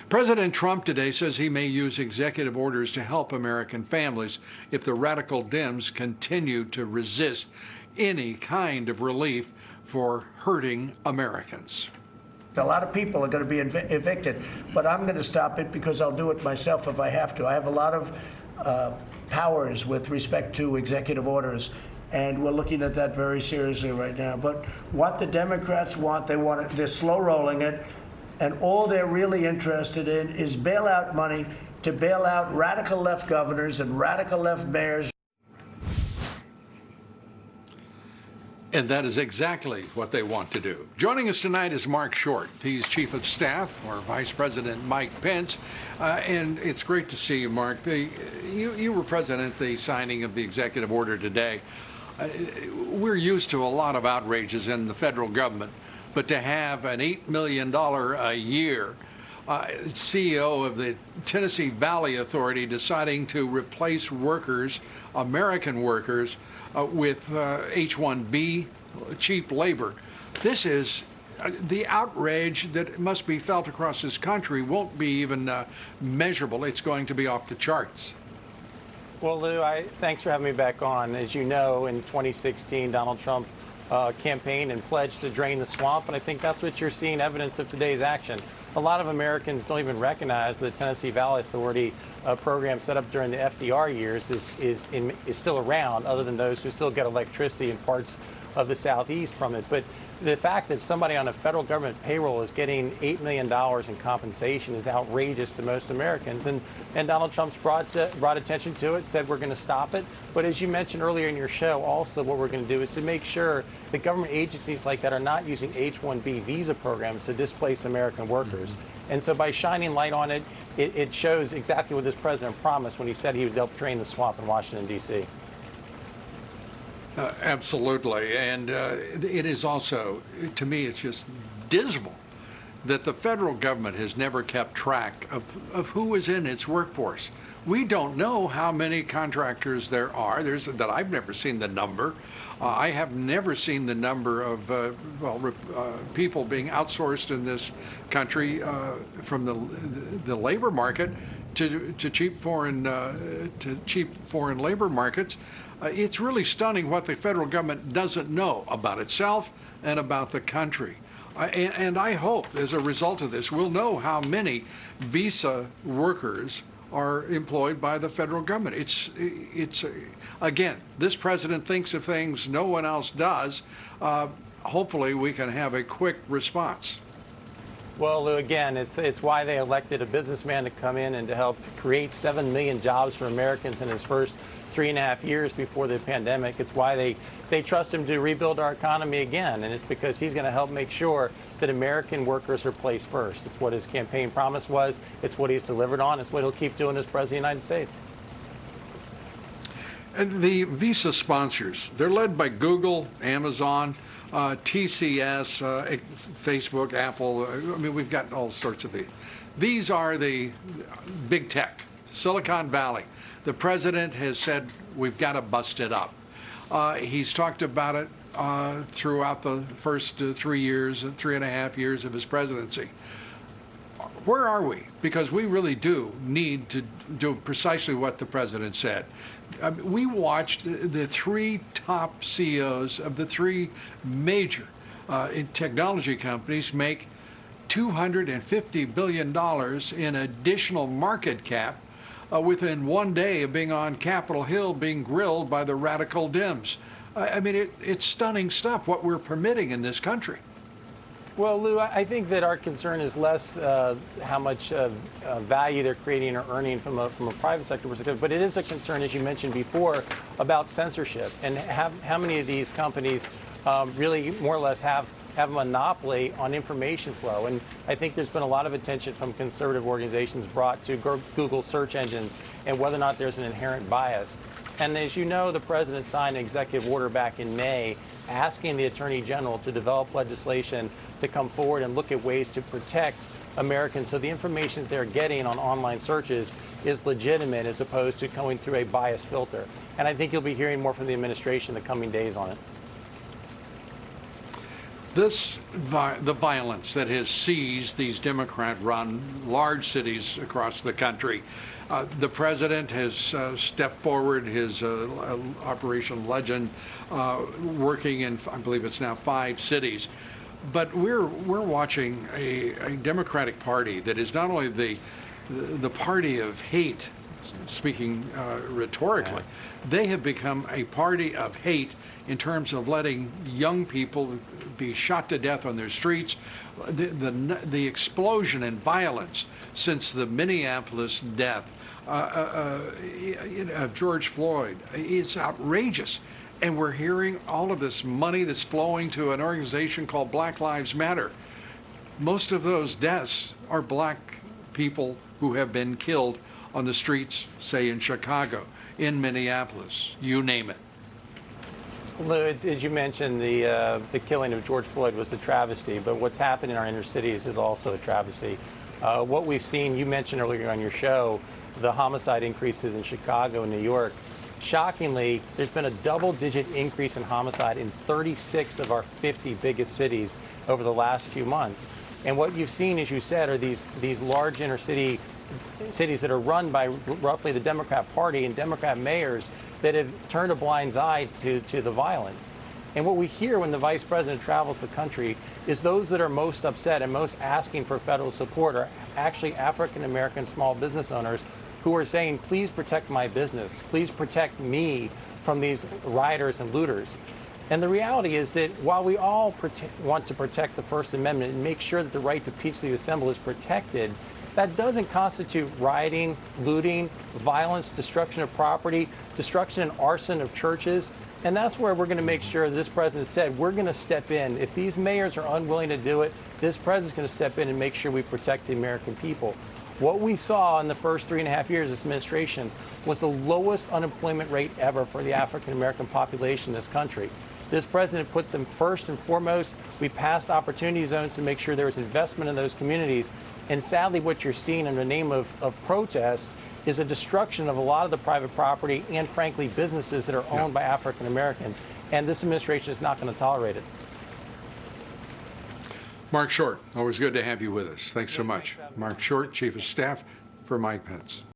President Trump today says he may use executive orders to help American families if the radical Dems continue to resist any kind of relief for hurting Americans. A lot of people are going to be evicted, but I'm going to stop it because I'll do it myself if I have to. I have a lot of powers with respect to executive orders, and we're looking at that very seriously right now. But what the Democrats want, they're slow rolling it, and all they're really interested in is bailout money to bail out radical left governors and radical left mayors. And that is exactly what they want to do. Joining us tonight is Marc Short. He's Chief of Staff for Vice President Mike Pence. And it's great to see you, Marc. You were present at the signing of the executive order today. We're used to a lot of outrages in the federal government, but to have an $8 million a year CEO of the Tennessee Valley Authority deciding to replace workers, American workers, with H-1B cheap labor. This is the outrage that must be felt across this country won't be even measurable. It's going to be off the charts. Well, Lou, thanks for having me back on. As you know, in 2016, Donald Trump campaigned and pledged to drain the swamp, and I think that's what you're seeing evidence of today's action. A lot of Americans don't even recognize the Tennessee Valley Authority program set up during the FDR years is still around, other than those who still get electricity in parts of the Southeast from it. But the fact that somebody on a federal government payroll is getting $8 million in compensation is outrageous to most Americans. And Donald Trump's brought attention to it, said we're going to stop it. But as you mentioned earlier in your show, also what we're going to do is to make sure that government agencies like that are not using H-1B visa programs to displace American workers. And so by shining light on it, it shows exactly what this president promised when he said he would help drain the swamp in Washington, D.C. Absolutely. And it is also, to me, it's just dismal that the federal government has never kept track of who is in its workforce. We don't know how many contractors there are. That I've never seen the number. I have never seen the number of people being outsourced in this country from the labor market to cheap foreign labor markets. It's really stunning what the federal government doesn't know about itself and about the country. And I hope, as a result of this, we'll know how many visa workers are employed by the federal government. It's again, this president thinks of things no one else does. Hopefully, we can have a quick response. Well, Lou, again, it's why they elected a businessman to come in and to help create 7 million jobs for Americans in his first 3.5 years before the pandemic. It's why they trust him to rebuild our economy again, and it's because he's going to help make sure that American workers are placed first. It's what his campaign promise was. It's what he's delivered on. It's what he'll keep doing as President of the United States. And the visa sponsors, they're led by Google, Amazon, TCS, Facebook, Apple. I mean, we've got all sorts of these. These are the big tech, Silicon Valley. The president has said we've got to bust it up. He's talked about it throughout the first 3.5 years of his presidency. Where are we? Because we really do need to do precisely what the president said. We watched the three top CEOs of the three major technology companies make $250 billion in additional market cap within one day of being on Capitol Hill being grilled by the radical Dems. I mean, it's stunning stuff, what we're permitting in this country. Well, Lou, I think that our concern is less how much value they're creating or earning from a private sector perspective, but it is a concern, as you mentioned before, about censorship and how many of these companies really more or less have a monopoly on information flow. And I think there's been a lot of attention from conservative organizations brought to Google search engines and whether or not there's an inherent bias. And as you know, the president signed an executive order back in May asking the Attorney General to develop legislation to come forward and look at ways to protect Americans so the information that they're getting on online searches is legitimate as opposed to going through a biased filter. And I think you'll be hearing more from the administration in the coming days on it. the violence that has seized these Democrat-run large cities across the country. The president has stepped forward, his Operation Legend, working in, I believe it's now 5 cities. But we're watching a Democratic Party that is not only the party of hate, speaking rhetorically, they have become a party of hate in terms of letting young people be shot to death on their streets. The explosion in violence since the Minneapolis death of George Floyd is outrageous. And we're hearing all of this money that's flowing to an organization called Black Lives Matter. Most of those deaths are black people who have been killed on the streets, say in Chicago, in Minneapolis, you name it. Lou, as you mentioned, the killing of George Floyd was a travesty, but what's happened in our inner cities is also a travesty. What we've seen, you mentioned earlier on your show, the homicide increases in Chicago and New York. Shockingly, there's been a double-digit increase in homicide in 36 of our 50 biggest cities over the last few months. And what you've seen, as you said, are these large inner cities that are run by roughly the Democrat Party and Democrat mayors that have turned a blind eye to the violence. And what we hear when the vice president travels the country is those that are most upset and most asking for federal support are actually African-American small business owners who are saying, please protect my business, please protect me from these rioters and looters. And the reality is that while we all want to protect the First Amendment and make sure that the right to peacefully assemble is protected, that doesn't constitute rioting, looting, violence, destruction of property, destruction and arson of churches. And that's where we're going to make sure that this president said, we're going to step in. If these mayors are unwilling to do it, this president's going to step in and make sure we protect the American people. What we saw in the first 3.5 years of this administration was the lowest unemployment rate ever for the African-American population in this country. This president put them first and foremost. We passed opportunity zones to make sure there was investment in those communities. And sadly, what you're seeing in the name of protest is a destruction of a lot of the private property and, frankly, businesses that are owned by African-Americans. And this administration is not going to tolerate it. Marc Short, always good to have you with us. Thanks so much. Marc Short, Chief of Staff for Mike Pence.